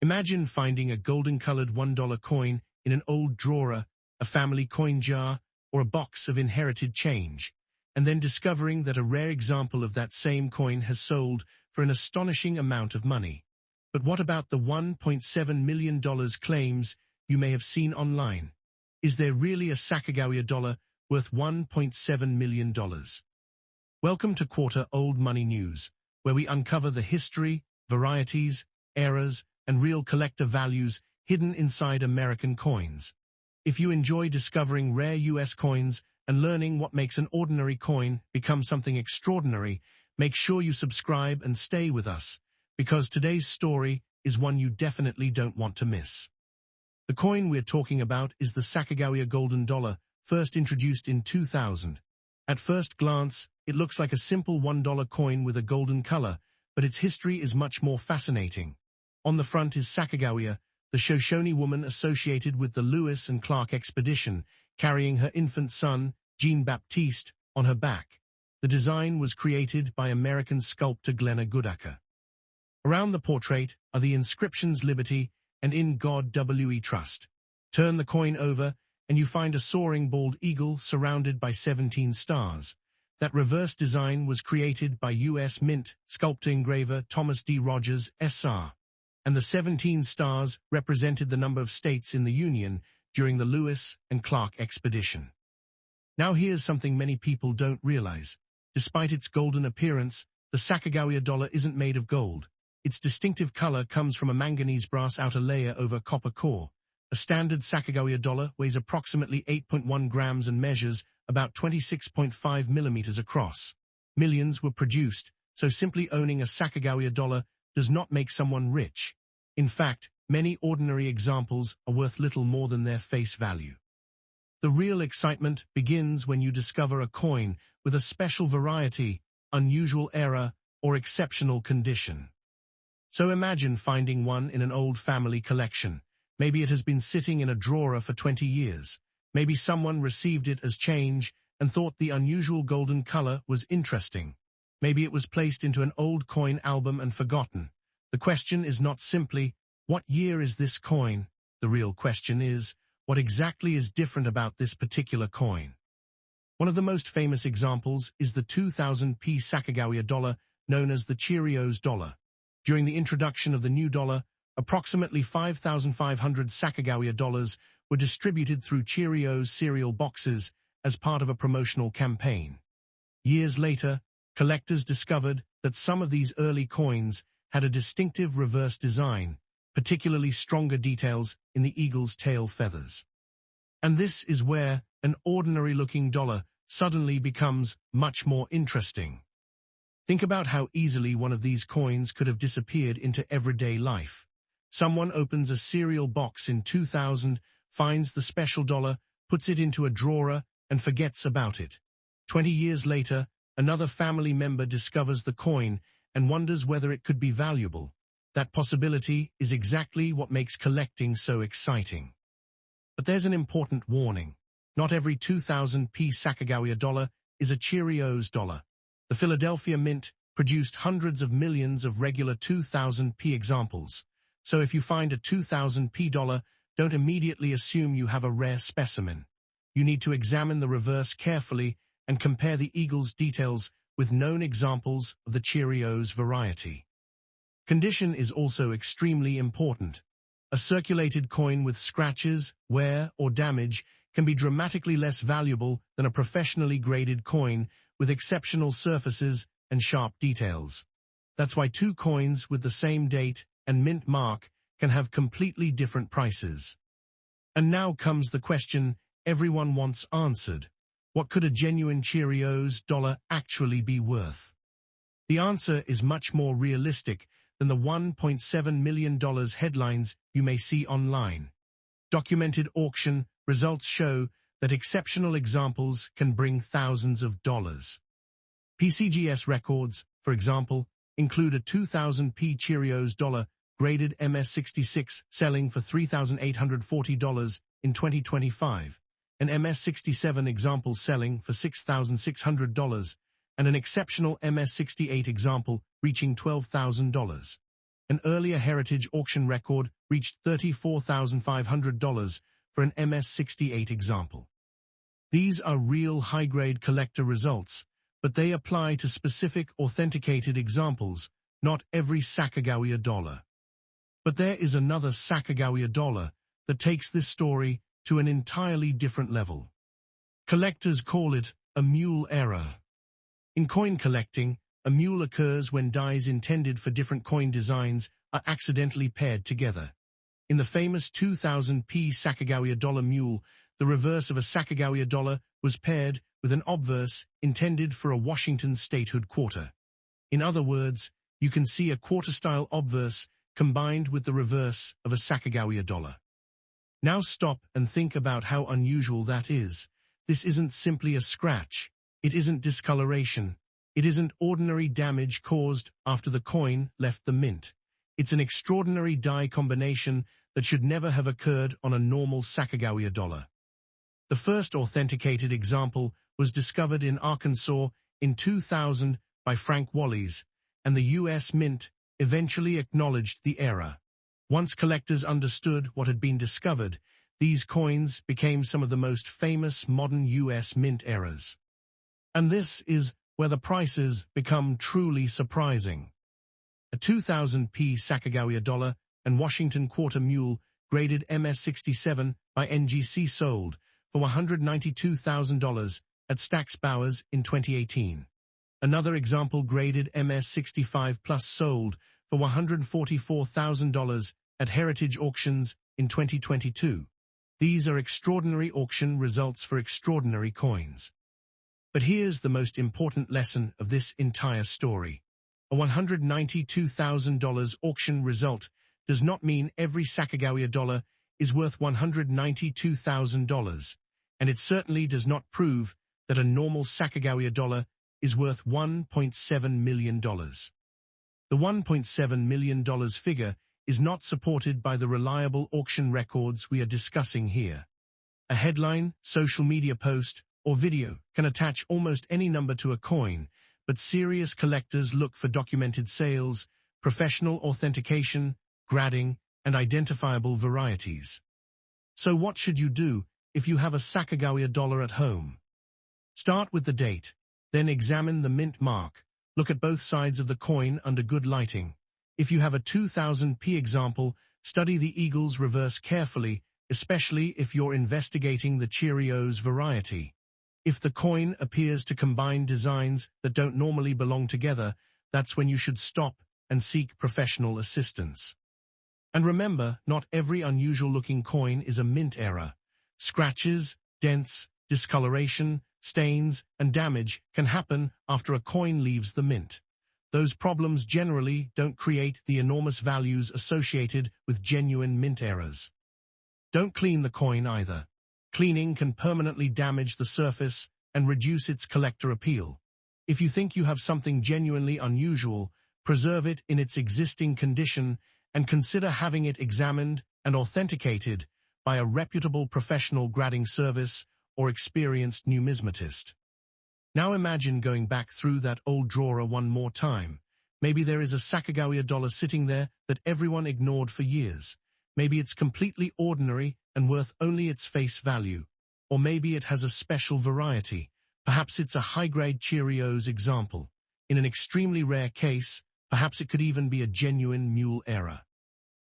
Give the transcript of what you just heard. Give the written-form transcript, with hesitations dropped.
Imagine finding a golden-colored $1 coin in an old drawer, a family coin jar, or a box of inherited change, and then discovering that a rare example of that same coin has sold for an astonishing amount of money. But what about the $1.7 million claims you may have seen online? Is there really a Sacagawea dollar worth $1.7 million? Welcome to Quarter Old Money News, where we uncover the history, varieties, eras, and real collector values hidden inside American coins. If you enjoy discovering rare U.S. coins and learning what makes an ordinary coin become something extraordinary, make sure you subscribe and stay with us, because today's story is one you definitely don't want to miss. The coin we're talking about is the Sacagawea Golden Dollar, first introduced in 2000. At first glance, it looks like a simple $1 coin with a golden color, but its history is much more fascinating. On the front is Sacagawea, the Shoshone woman associated with the Lewis and Clark expedition, carrying her infant son, Jean-Baptiste, on her back. The design was created by American sculptor Glenna Goodacre. Around the portrait are the inscriptions Liberty and In God We Trust. Turn the coin over, and you find a soaring bald eagle surrounded by 17 stars. That reverse design was created by U.S. Mint sculptor engraver Thomas D. Rogers, S.R., and the 17 stars represented the number of states in the Union during the Lewis and Clark expedition. Now here's something many people don't realize. Despite its golden appearance, the Sacagawea dollar isn't made of gold. Its distinctive color comes from a manganese brass outer layer over copper core. A standard Sacagawea dollar weighs approximately 8.1 grams and measures about 26.5 millimeters across. Millions were produced, so simply owning a Sacagawea dollar does not make someone rich. In fact, many ordinary examples are worth little more than their face value. The real excitement begins when you discover a coin with a special variety, unusual era, or exceptional condition. So imagine finding one in an old family collection. Maybe it has been sitting in a drawer for 20 years. Maybe someone received it as change and thought the unusual golden color was interesting. Maybe it was placed into an old coin album and forgotten. The question is not simply, what year is this coin? The real question is, what exactly is different about this particular coin? One of the most famous examples is the 2000p Sacagawea dollar, known as the Cheerios dollar. During the introduction of the new dollar, approximately 5,500 Sacagawea dollars were distributed through Cheerios cereal boxes as part of a promotional campaign. Years later, collectors discovered that some of these early coins had a distinctive reverse design, particularly stronger details in the eagle's tail feathers. And this is where an ordinary-looking dollar suddenly becomes much more interesting. Think about how easily one of these coins could have disappeared into everyday life. Someone opens a cereal box in 2000, finds the special dollar, puts it into a drawer, and forgets about it. 20 years later, another family member discovers the coin and wonders whether it could be valuable. That possibility is exactly what makes collecting so exciting. But there's an important warning. Not every 2000p Sacagawea dollar is a Cheerios dollar. The Philadelphia Mint produced hundreds of millions of regular 2000p examples. So if you find a 2000p dollar, don't immediately assume you have a rare specimen. You need to examine the reverse carefully and compare the eagle's details with known examples of the Cheerios variety. Condition is also extremely important. A circulated coin with scratches, wear, or damage can be dramatically less valuable than a professionally graded coin with exceptional surfaces and sharp details. That's why two coins with the same date and mint mark can have completely different prices. And now comes the question everyone wants answered. What could a genuine Cheerios dollar actually be worth? The answer is much more realistic than the $1.7 million headlines you may see online. Documented auction results show that exceptional examples can bring thousands of dollars. PCGS records, for example, include a 2000p Cheerios dollar graded MS66 selling for $3,840 in 2025, an MS67 example selling for $6,600, and an exceptional MS68 example reaching $12,000. An earlier heritage auction record reached $34,500 for an MS-68 example. These are real high-grade collector results, but they apply to specific authenticated examples, not every Sacagawea dollar. But there is another Sacagawea dollar that takes this story to an entirely different level. Collectors call it a mule error. In coin collecting, a mule occurs when dies intended for different coin designs are accidentally paired together. In the famous 2000p Sacagawea dollar mule, the reverse of a Sacagawea dollar was paired with an obverse intended for a Washington statehood quarter. In other words, you can see a quarter-style obverse combined with the reverse of a Sacagawea dollar. Now stop and think about how unusual that is. This isn't simply a scratch. It isn't discoloration. It isn't ordinary damage caused after the coin left the mint. It's an extraordinary die combination that should never have occurred on a normal Sacagawea dollar. The first authenticated example was discovered in Arkansas in 2000 by Frank Wallis, and the U.S. Mint eventually acknowledged the error. Once collectors understood what had been discovered, these coins became some of the most famous modern U.S. Mint errors. And this is where the prices become truly surprising. A 2000p Sacagawea dollar and Washington quarter mule graded MS-67 by NGC sold for $192,000 at Stack's Bowers in 2018. Another example graded MS-65 Plus sold for $144,000 at Heritage Auctions in 2022. These are extraordinary auction results for extraordinary coins. But here's the most important lesson of this entire story. A $192,000 auction result does not mean every Sacagawea dollar is worth $192,000, and it certainly does not prove that a normal Sacagawea dollar is worth $1.7 million. The $1.7 million figure is not supported by the reliable auction records we are discussing here. A headline, social media post, or video can attach almost any number to a coin, but serious collectors look for documented sales, professional authentication, grading, and identifiable varieties. So what should you do if you have a Sacagawea dollar at home? Start with the date, then examine the mint mark. Look at both sides of the coin under good lighting. If you have a 2000p example, study the eagle's reverse carefully, especially if you're investigating the Cheerios variety. If the coin appears to combine designs that don't normally belong together, that's when you should stop and seek professional assistance. And remember, not every unusual-looking coin is a mint error. Scratches, dents, discoloration, stains, and damage can happen after a coin leaves the mint. Those problems generally don't create the enormous values associated with genuine mint errors. Don't clean the coin either. Cleaning can permanently damage the surface and reduce its collector appeal. If you think you have something genuinely unusual, preserve it in its existing condition and consider having it examined and authenticated by a reputable professional grading service or experienced numismatist. Now imagine going back through that old drawer one more time. Maybe there is a Sacagawea dollar sitting there that everyone ignored for years. Maybe it's completely ordinary and worth only its face value. Or maybe it has a special variety. Perhaps it's a high-grade Cheerios example. In an extremely rare case, perhaps it could even be a genuine mule error.